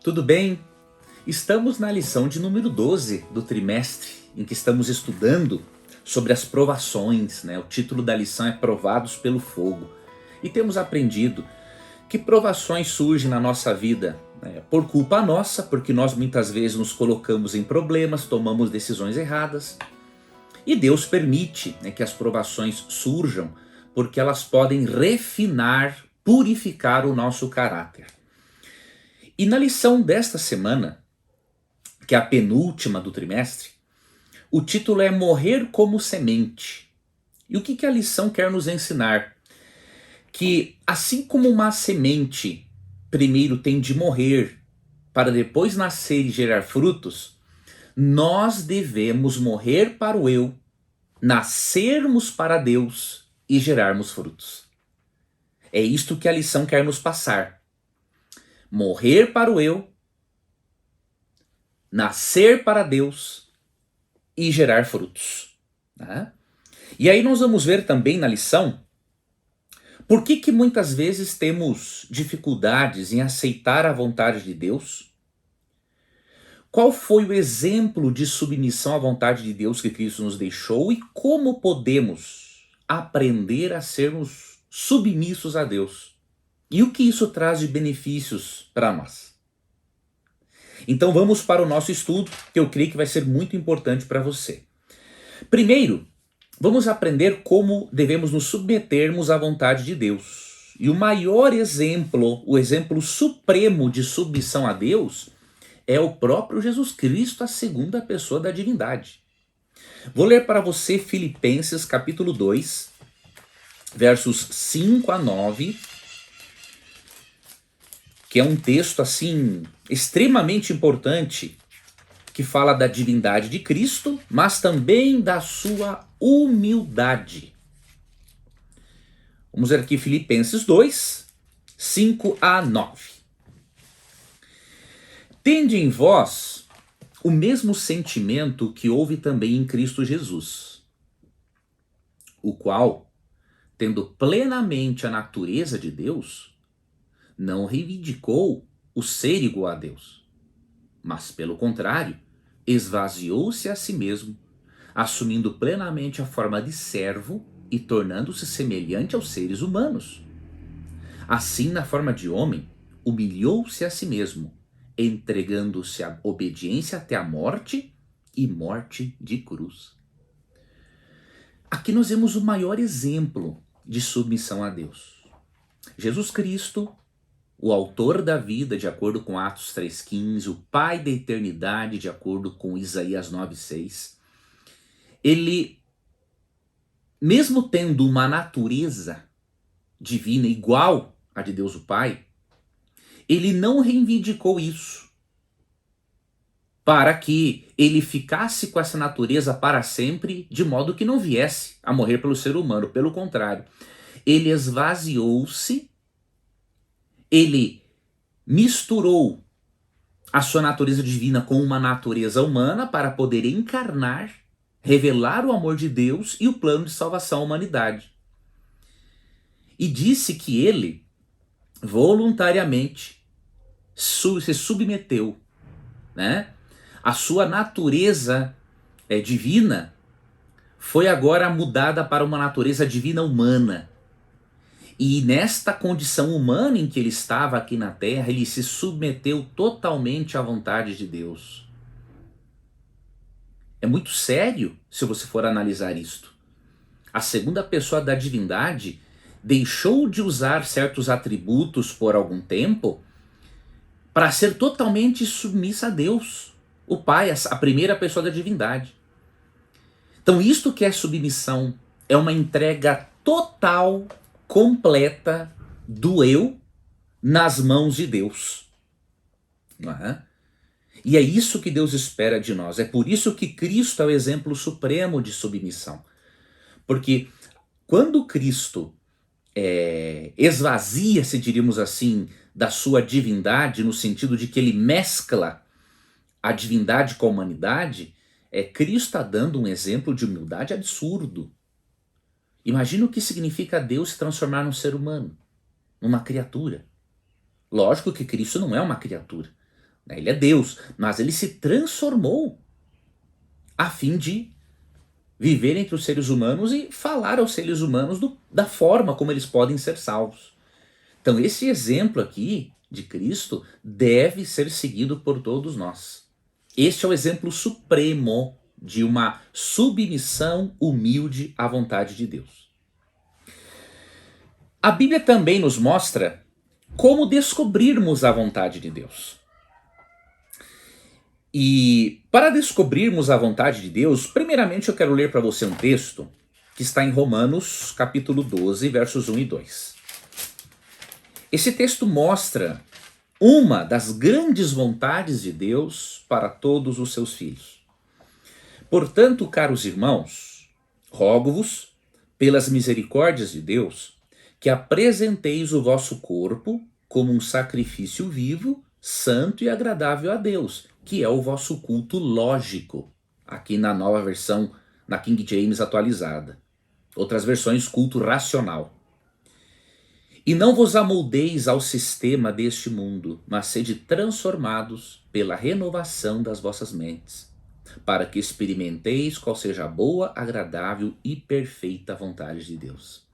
tudo bem? Estamos na lição de número 12 do trimestre, em que estamos estudando sobre as provações, né? O título da lição é Provados pelo Fogo. E temos aprendido que provações surgem na nossa vida, né, por culpa nossa, porque nós muitas vezes nos colocamos em problemas, tomamos decisões erradas. E Deus permite, né, que as provações surjam, porque elas podem refinar, purificar o nosso caráter. E na lição desta semana, que é a penúltima do trimestre, o título é Morrer como Semente. E o que a lição quer nos ensinar? Que assim como uma semente primeiro tem de morrer para depois nascer e gerar frutos, nós devemos morrer para o eu, nascermos para Deus e gerarmos frutos. É isto que a lição quer nos passar. Morrer para o eu, nascer para Deus e gerar frutos. Né? E aí nós vamos ver também na lição por que muitas vezes temos dificuldades em aceitar a vontade de Deus. Qual foi o exemplo de submissão à vontade de Deus que Cristo nos deixou e como podemos aprender a sermos submissos a Deus? E o que isso traz de benefícios para nós? Então vamos para o nosso estudo, que eu creio que vai ser muito importante para você. Primeiro, vamos aprender como devemos nos submetermos à vontade de Deus. E o maior exemplo, o exemplo supremo de submissão a Deus, é o próprio Jesus Cristo, a segunda pessoa da divindade. Vou ler para você Filipenses capítulo 2, versos 5 a 9, que é um texto assim extremamente importante, que fala da divindade de Cristo, mas também da sua humildade. Vamos ver aqui Filipenses 2, 5 a 9. Tende em vós o mesmo sentimento que houve também em Cristo Jesus, o qual, tendo plenamente a natureza de Deus, não reivindicou o ser igual a Deus, mas, pelo contrário, esvaziou-se a si mesmo, assumindo plenamente a forma de servo e tornando-se semelhante aos seres humanos. Assim, na forma de homem, humilhou-se a si mesmo, entregando-se à obediência até a morte e morte de cruz. Aqui nós vemos o maior exemplo de submissão a Deus. Jesus Cristo, o autor da vida, de acordo com Atos 3,15, o Pai da eternidade, de acordo com Isaías 9,6, ele, mesmo tendo uma natureza divina igual à de Deus o Pai, ele não reivindicou isso para que ele ficasse com essa natureza para sempre, de modo que não viesse a morrer pelo ser humano. Pelo contrário, ele esvaziou-se, ele misturou a sua natureza divina com uma natureza humana para poder encarnar, revelar o amor de Deus e o plano de salvação à humanidade. E disse que ele voluntariamente se submeteu, né? A sua natureza divina foi agora mudada para uma natureza divina humana. E nesta condição humana em que ele estava aqui na terra, ele se submeteu totalmente à vontade de Deus. É muito sério se você for analisar isto. A segunda pessoa da divindade deixou de usar certos atributos por algum tempo para ser totalmente submissa a Deus, o Pai, a primeira pessoa da divindade. Então isto que é submissão, é uma entrega total, completa do eu nas mãos de Deus. Não é? E é isso que Deus espera de nós. É por isso que Cristo é o exemplo supremo de submissão. Porque quando Cristo esvazia-se, diríamos assim, da sua divindade, no sentido de que ele mescla a divindade com a humanidade, Cristo está dando um exemplo de humildade absurdo. Imagina o que significa Deus se transformar num ser humano, numa criatura. Lógico que Cristo não é uma criatura, né? Ele é Deus, mas ele se transformou a fim de viver entre os seres humanos e falar aos seres humanos da forma como eles podem ser salvos. Então esse exemplo aqui de Cristo deve ser seguido por todos nós. Este é o exemplo supremo de uma submissão humilde à vontade de Deus. A Bíblia também nos mostra como descobrirmos a vontade de Deus. E para descobrirmos a vontade de Deus, primeiramente eu quero ler para você um texto que está em Romanos, capítulo 12, versos 1 e 2. Esse texto mostra uma das grandes vontades de Deus para todos os seus filhos. Portanto, caros irmãos, rogo-vos, pelas misericórdias de Deus, que apresenteis o vosso corpo como um sacrifício vivo, santo e agradável a Deus, que é o vosso culto lógico, aqui na nova versão, na King James atualizada. Outras versões, culto racional. E não vos amoldeis ao sistema deste mundo, mas sede transformados pela renovação das vossas mentes, para que experimenteis qual seja a boa, agradável e perfeita vontade de Deus.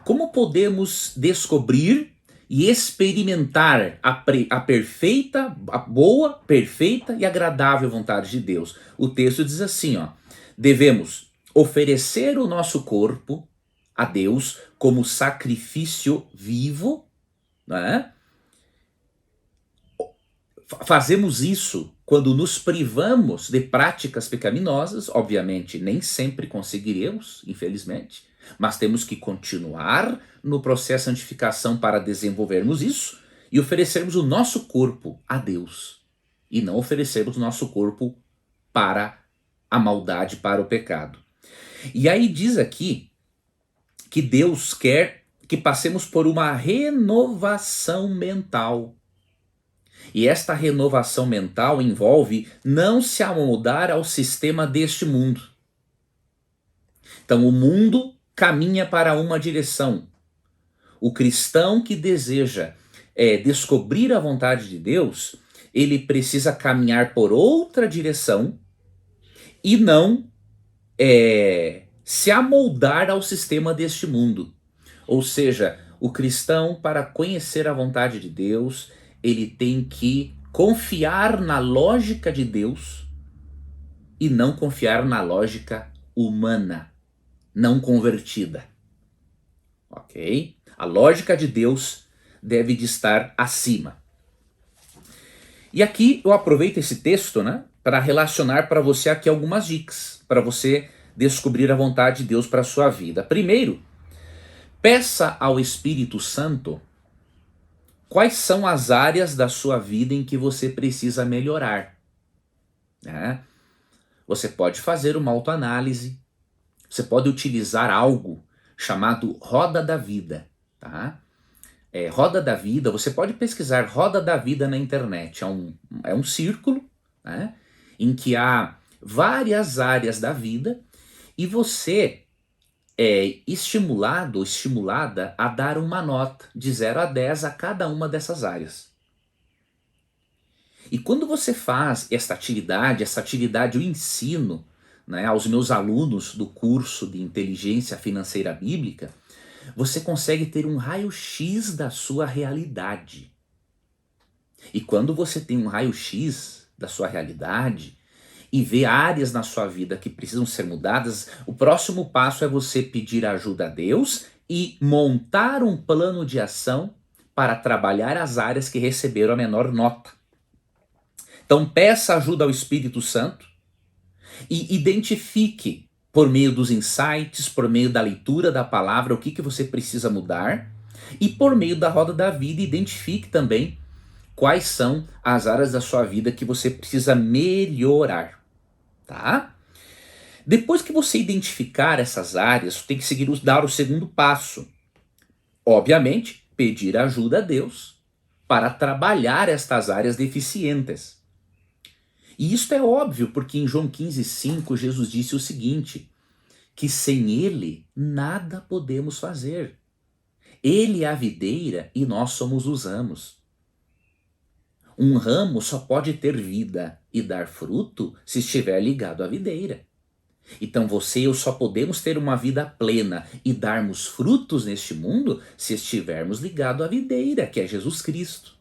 Como podemos descobrir e experimentar a perfeita, a boa, perfeita e agradável vontade de Deus? O texto diz assim, ó: devemos oferecer o nosso corpo a Deus como sacrifício vivo, né? Fazemos isso quando nos privamos de práticas pecaminosas. Obviamente nem sempre conseguiremos, infelizmente, mas temos que continuar no processo de santificação para desenvolvermos isso e oferecermos o nosso corpo a Deus, e não oferecermos o nosso corpo para a maldade, para o pecado. E aí diz aqui que Deus quer que passemos por uma renovação mental. E esta renovação mental envolve não se amoldar ao sistema deste mundo. Então o mundo caminha para uma direção. O cristão que deseja descobrir a vontade de Deus, ele precisa caminhar por outra direção e não se amoldar ao sistema deste mundo. Ou seja, o cristão, para conhecer a vontade de Deus, ele tem que confiar na lógica de Deus e não confiar na lógica humana, não convertida. Ok? A lógica de Deus deve de estar acima. E aqui eu aproveito esse texto, né, para relacionar para você aqui algumas dicas, para você descobrir a vontade de Deus para a sua vida. Primeiro, peça ao Espírito Santo quais são as áreas da sua vida em que você precisa melhorar, né? Você pode fazer uma autoanálise, você pode utilizar algo chamado Roda da Vida, tá? Roda da Vida, você pode pesquisar Roda da Vida na internet, é um círculo, né, em que há várias áreas da vida e você é estimulado ou estimulada a dar uma nota de 0 a 10 a cada uma dessas áreas. E quando você faz essa atividade eu ensino, né, aos meus alunos do curso de Inteligência Financeira Bíblica, você consegue ter um raio-x da sua realidade. E quando você tem um raio-x da sua realidade e vê áreas na sua vida que precisam ser mudadas, o próximo passo é você pedir ajuda a Deus e montar um plano de ação para trabalhar as áreas que receberam a menor nota. Então peça ajuda ao Espírito Santo e identifique, por meio dos insights, por meio da leitura da palavra, o que você precisa mudar, e por meio da Roda da Vida, identifique também quais são as áreas da sua vida que você precisa melhorar, tá? Depois que você identificar essas áreas, você tem que dar o segundo passo. Obviamente, pedir ajuda a Deus para trabalhar estas áreas deficientes. E isso é óbvio, porque em João 15,5 Jesus disse o seguinte, que sem Ele nada podemos fazer. Ele é a videira e nós somos os ramos. Um ramo só pode ter vida e dar fruto se estiver ligado à videira. Então você e eu só podemos ter uma vida plena e darmos frutos neste mundo se estivermos ligados à videira, que é Jesus Cristo.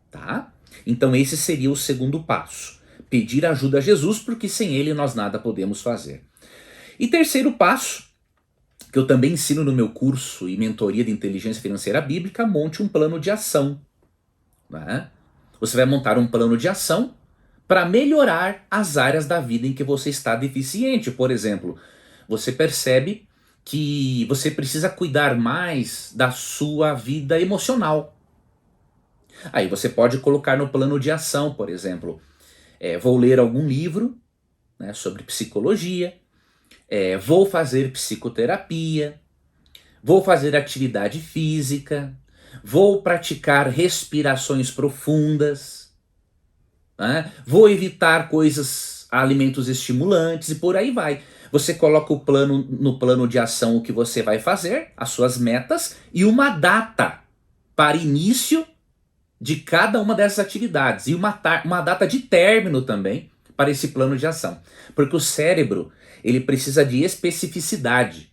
Tá? Então esse seria o segundo passo. Pedir ajuda a Jesus, porque sem ele nós nada podemos fazer. E terceiro passo, que eu também ensino no meu curso e mentoria de inteligência financeira bíblica, monte um plano de ação. Né? Você vai montar um plano de ação para melhorar as áreas da vida em que você está deficiente. Por exemplo, você percebe que você precisa cuidar mais da sua vida emocional. Aí você pode colocar no plano de ação, por exemplo, vou ler algum livro, né, sobre psicologia, vou fazer psicoterapia, vou fazer atividade física, vou praticar respirações profundas, né, vou evitar alimentos estimulantes e por aí vai. Você coloca no plano de ação o que você vai fazer, as suas metas e uma data para início de cada uma dessas atividades e uma data de término também para esse plano de ação. Porque o cérebro, ele precisa de especificidade.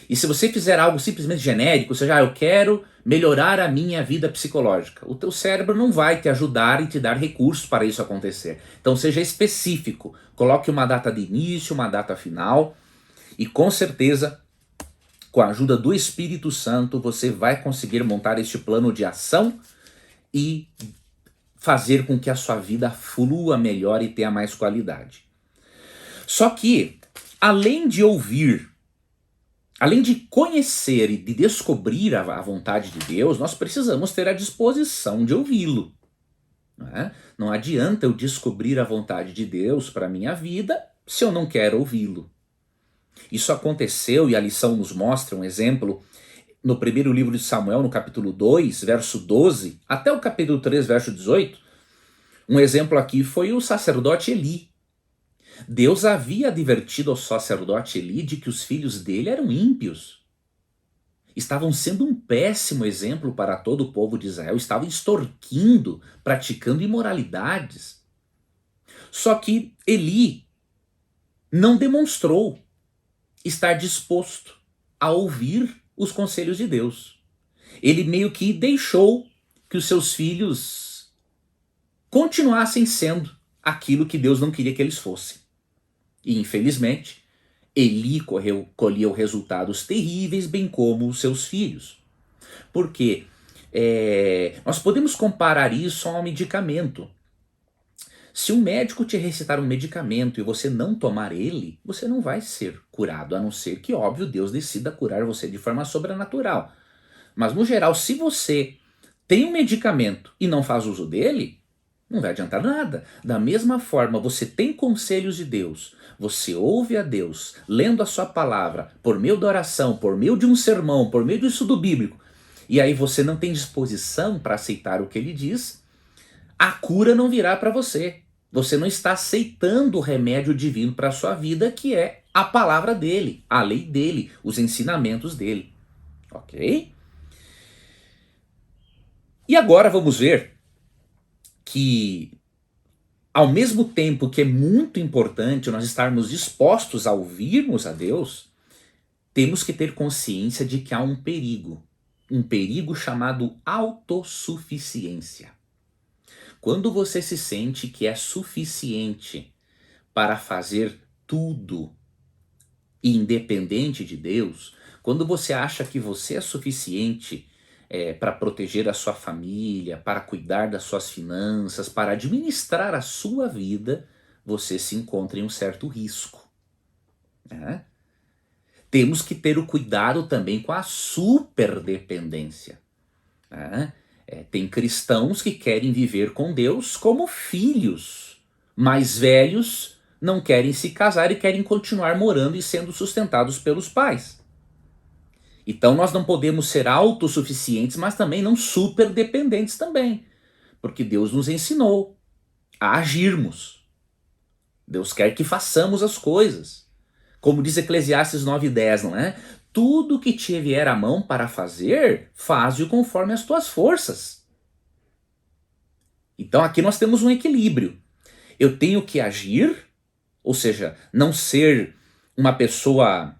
E se você fizer algo simplesmente genérico, ou seja, eu quero melhorar a minha vida psicológica, o teu cérebro não vai te ajudar e te dar recursos para isso acontecer. Então seja específico, coloque uma data de início, uma data final, e com certeza, com a ajuda do Espírito Santo, você vai conseguir montar este plano de ação e fazer com que a sua vida flua melhor e tenha mais qualidade. Só que, além de ouvir, além de conhecer e de descobrir a vontade de Deus, nós precisamos ter a disposição de ouvi-lo. Não adianta eu descobrir a vontade de Deus para a minha vida se eu não quero ouvi-lo. Isso aconteceu e a lição nos mostra um exemplo no primeiro livro de Samuel, no capítulo 2, verso 12, até o capítulo 3, verso 18. Um exemplo aqui foi o sacerdote Eli. Deus havia advertido ao sacerdote Eli de que os filhos dele eram ímpios. Estavam sendo um péssimo exemplo para todo o povo de Israel, estavam extorquindo, praticando imoralidades. Só que Eli não demonstrou estar disposto a ouvir os conselhos de Deus. Ele meio que deixou que os seus filhos continuassem sendo aquilo que Deus não queria que eles fossem. E infelizmente, Eli colheu resultados terríveis, bem como os seus filhos. Porque nós podemos comparar isso a um medicamento. Se um médico te recitar um medicamento e você não tomar ele, você não vai ser curado, a não ser que, óbvio, Deus decida curar você de forma sobrenatural. Mas, no geral, se você tem um medicamento e não faz uso dele, não vai adiantar nada. Da mesma forma, você tem conselhos de Deus, você ouve a Deus, lendo a sua palavra, por meio da oração, por meio de um sermão, por meio do estudo bíblico, e aí você não tem disposição para aceitar o que ele diz, a cura não virá para você. Você não está aceitando o remédio divino para a sua vida, que é a palavra dele, a lei dele, os ensinamentos dele. Ok? E agora vamos ver que, ao mesmo tempo que é muito importante nós estarmos dispostos a ouvirmos a Deus, temos que ter consciência de que há um perigo chamado autossuficiência. Quando você se sente que é suficiente para fazer tudo independente de Deus, quando você acha que você é suficiente para proteger a sua família, para cuidar das suas finanças, para administrar a sua vida, você se encontra em um certo risco. Né? Temos que ter o cuidado também com a superdependência. Né? Tem cristãos que querem viver com Deus como filhos, mais velhos não querem se casar e querem continuar morando e sendo sustentados pelos pais. Então nós não podemos ser autossuficientes, mas também não superdependentes também. Porque Deus nos ensinou a agirmos. Deus quer que façamos as coisas. Como diz Eclesiastes 9:10, não é? Tudo que te vier à mão para fazer, faze-o conforme as tuas forças. Então aqui nós temos um equilíbrio. Eu tenho que agir, ou seja, não ser uma pessoa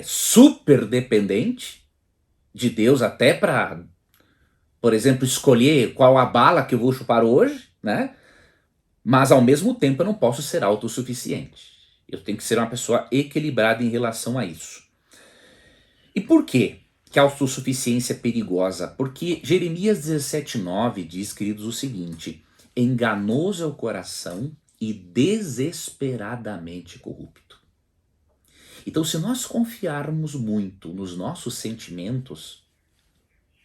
super dependente de Deus até para, por exemplo, escolher qual a bala que eu vou chupar hoje, né? Mas ao mesmo tempo eu não posso ser autossuficiente. Eu tenho que ser uma pessoa equilibrada em relação a isso. E por quê que a autossuficiência é perigosa? Porque Jeremias 17:9 diz, queridos, o seguinte: enganoso é o coração e desesperadamente corrupto. Então, se nós confiarmos muito nos nossos sentimentos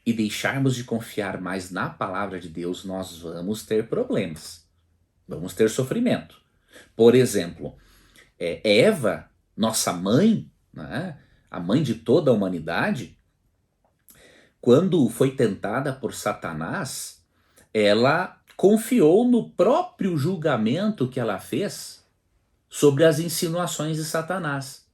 e deixarmos de confiar mais na palavra de Deus, nós vamos ter problemas. Vamos ter sofrimento. Por exemplo, Eva, nossa mãe, né, a mãe de toda a humanidade, quando foi tentada por Satanás, ela confiou no próprio julgamento que ela fez sobre as insinuações de Satanás.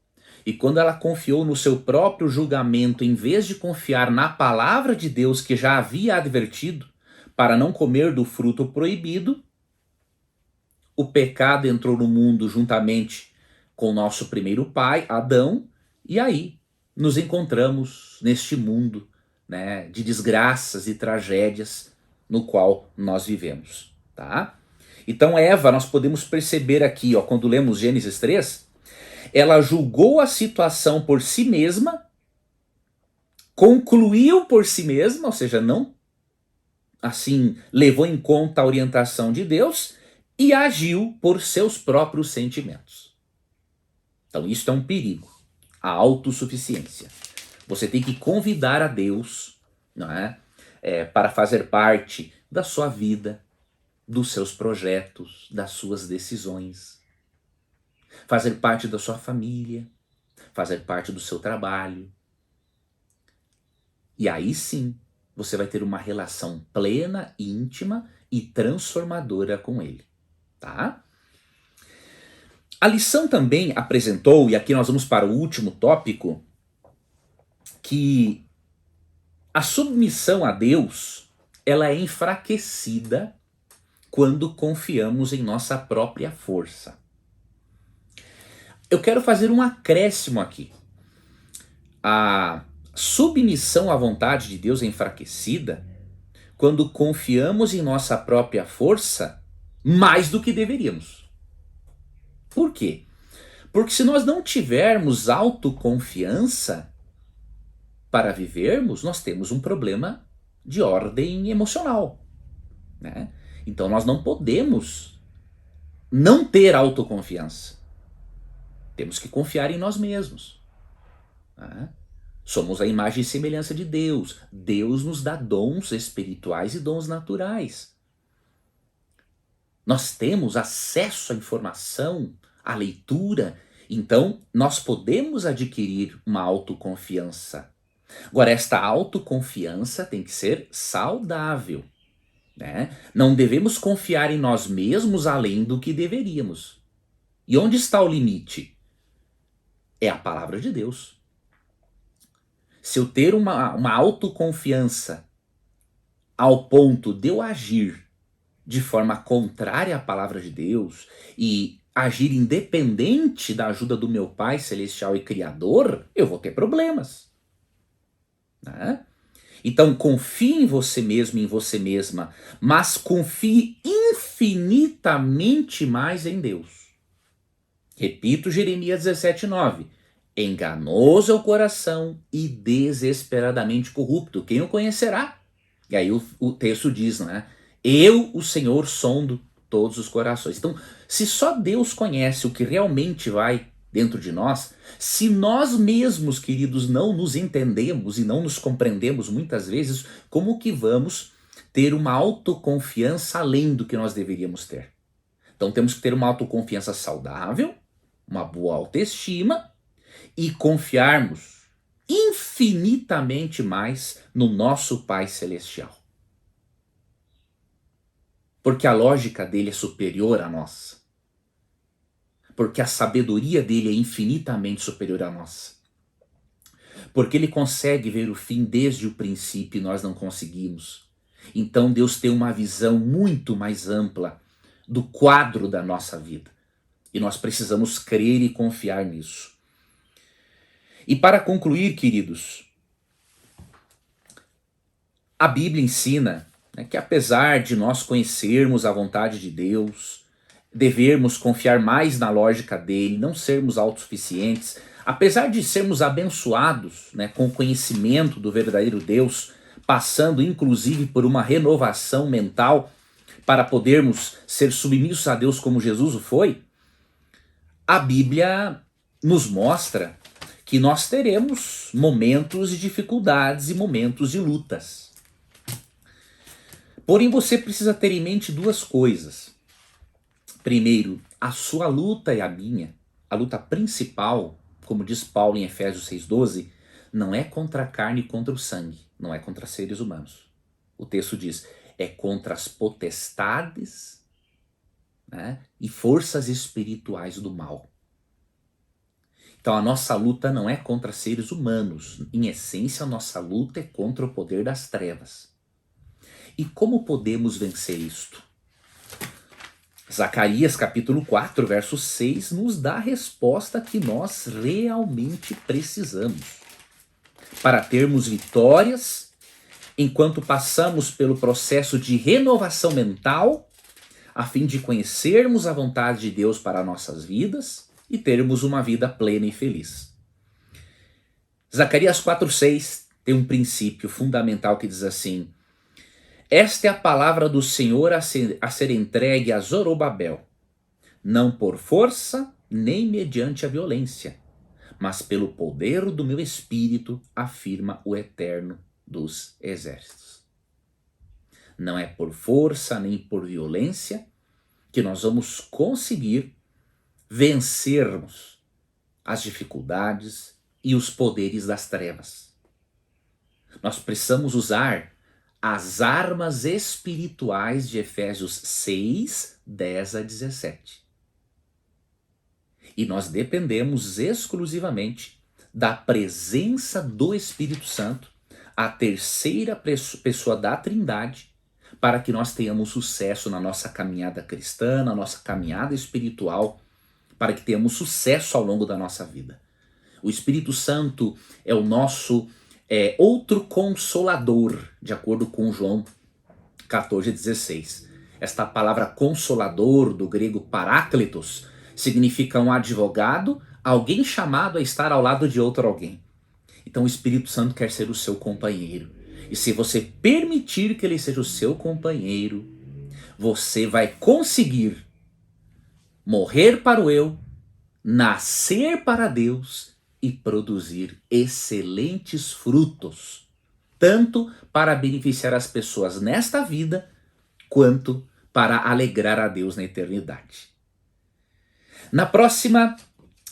E quando ela confiou no seu próprio julgamento, em vez de confiar na palavra de Deus que já havia advertido para não comer do fruto proibido, o pecado entrou no mundo juntamente com o nosso primeiro pai, Adão, e aí nos encontramos neste mundo, né, de desgraças e tragédias no qual nós vivemos, tá? Então Eva, nós podemos perceber aqui, ó, quando lemos Gênesis 3, ela julgou a situação por si mesma, concluiu por si mesma, ou seja, não assim levou em conta a orientação de Deus e agiu por seus próprios sentimentos. Então isso é um perigo, a autossuficiência. Você tem que convidar a Deus, não é, para fazer parte da sua vida, dos seus projetos, das suas decisões. Fazer parte da sua família, fazer parte do seu trabalho. E aí sim, você vai ter uma relação plena, íntima e transformadora com ele, tá? A lição também apresentou, e aqui nós vamos para o último tópico, que a submissão a Deus, ela é enfraquecida quando confiamos em nossa própria força. Eu quero fazer um acréscimo aqui. A submissão à vontade de Deus é enfraquecida quando confiamos em nossa própria força mais do que deveríamos. Por quê? Porque se nós não tivermos autoconfiança para vivermos, nós temos um problema de ordem emocional, né? Então nós não podemos não ter autoconfiança. Temos que confiar em nós mesmos, né? Somos a imagem e semelhança de Deus. Deus nos dá dons espirituais e dons naturais. Nós temos acesso à informação, à leitura, então nós podemos adquirir uma autoconfiança. Agora, esta autoconfiança tem que ser saudável, né? Não devemos confiar em nós mesmos além do que deveríamos. E onde está o limite? É a palavra de Deus. Se eu ter uma autoconfiança ao ponto de eu agir de forma contrária à palavra de Deus e agir independente da ajuda do meu Pai Celestial e Criador, eu vou ter problemas, né? Então confie em você mesmo, em você mesma, mas confie infinitamente mais em Deus. Repito Jeremias 17:9. Enganoso é o coração e desesperadamente corrupto. Quem o conhecerá? E aí o texto diz, né? Eu, o Senhor, sondo todos os corações. Então, se só Deus conhece o que realmente vai dentro de nós, se nós mesmos, queridos, não nos entendemos e não nos compreendemos muitas vezes, como que vamos ter uma autoconfiança além do que nós deveríamos ter? Então temos que ter uma autoconfiança saudável, uma boa autoestima e confiarmos infinitamente mais no nosso Pai Celestial. Porque a lógica dele é superior à nossa. Porque a sabedoria dele é infinitamente superior à nossa. Porque ele consegue ver o fim desde o princípio e nós não conseguimos. Então Deus tem uma visão muito mais ampla do quadro da nossa vida. E nós precisamos crer e confiar nisso. E para concluir, queridos, a Bíblia ensina, né, que apesar de nós conhecermos a vontade de Deus, devermos confiar mais na lógica dele, não sermos autossuficientes, apesar de sermos abençoados, né, com o conhecimento do verdadeiro Deus, passando inclusive por uma renovação mental para podermos ser submissos a Deus como Jesus o foi, a Bíblia nos mostra que nós teremos momentos de dificuldades e momentos de lutas. Porém, você precisa ter em mente duas coisas. Primeiro, a sua luta e a minha, a luta principal, como diz Paulo em Efésios 6,12, não é contra a carne e contra o sangue, não é contra seres humanos. O texto diz, é contra as potestades, né, e forças espirituais do mal. Então a nossa luta não é contra seres humanos, em essência a nossa luta é contra o poder das trevas. E como podemos vencer isto? Zacarias capítulo 4, verso 6 nos dá a resposta que nós realmente precisamos. Para termos vitórias, enquanto passamos pelo processo de renovação mental, a fim de conhecermos a vontade de Deus para nossas vidas e termos uma vida plena e feliz. Zacarias 4,6 tem um princípio fundamental que diz assim: esta é a palavra do Senhor a ser entregue a Zorobabel, não por força nem mediante a violência, mas pelo poder do meu espírito, afirma o Eterno dos Exércitos. Não é por força nem por violência que nós vamos conseguir vencermos as dificuldades e os poderes das trevas. Nós precisamos usar as armas espirituais de Efésios 6, 10 a 17. E nós dependemos exclusivamente da presença do Espírito Santo, a terceira pessoa da Trindade, para que nós tenhamos sucesso na nossa caminhada cristã, na nossa caminhada espiritual, para que tenhamos sucesso ao longo da nossa vida. O Espírito Santo é o nosso outro consolador, de acordo com João 14,16. Esta palavra consolador, do grego paráclitos, significa um advogado, alguém chamado a estar ao lado de outro alguém. Então o Espírito Santo quer ser o seu companheiro. E se você permitir que ele seja o seu companheiro, você vai conseguir morrer para o eu, nascer para Deus e produzir excelentes frutos, tanto para beneficiar as pessoas nesta vida, quanto para alegrar a Deus na eternidade. Na próxima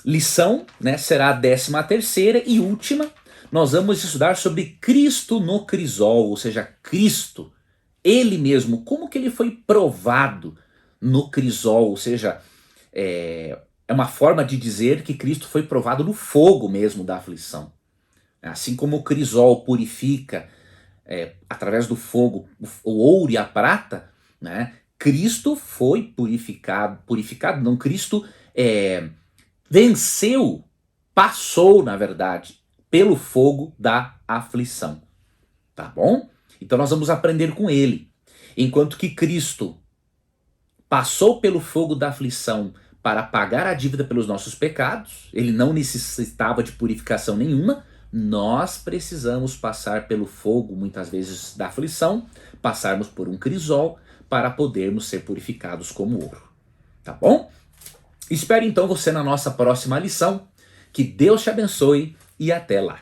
lição, né, será a 13ª e última, nós vamos estudar sobre Cristo no crisol, ou seja, Cristo, ele mesmo, como que ele foi provado no crisol, ou seja, é uma forma de dizer que Cristo foi provado no fogo mesmo da aflição. Assim como o crisol purifica através do fogo o ouro e a prata, né? Cristo foi purificado não, Cristo venceu, passou na verdade, pelo fogo da aflição. Tá bom? Então nós vamos aprender com ele. Enquanto que Cristo passou pelo fogo da aflição para pagar a dívida pelos nossos pecados, ele não necessitava de purificação nenhuma, nós precisamos passar pelo fogo, muitas vezes, da aflição, passarmos por um crisol para podermos ser purificados como ouro. Tá bom? Espero então você na nossa próxima lição. Que Deus te abençoe e até lá.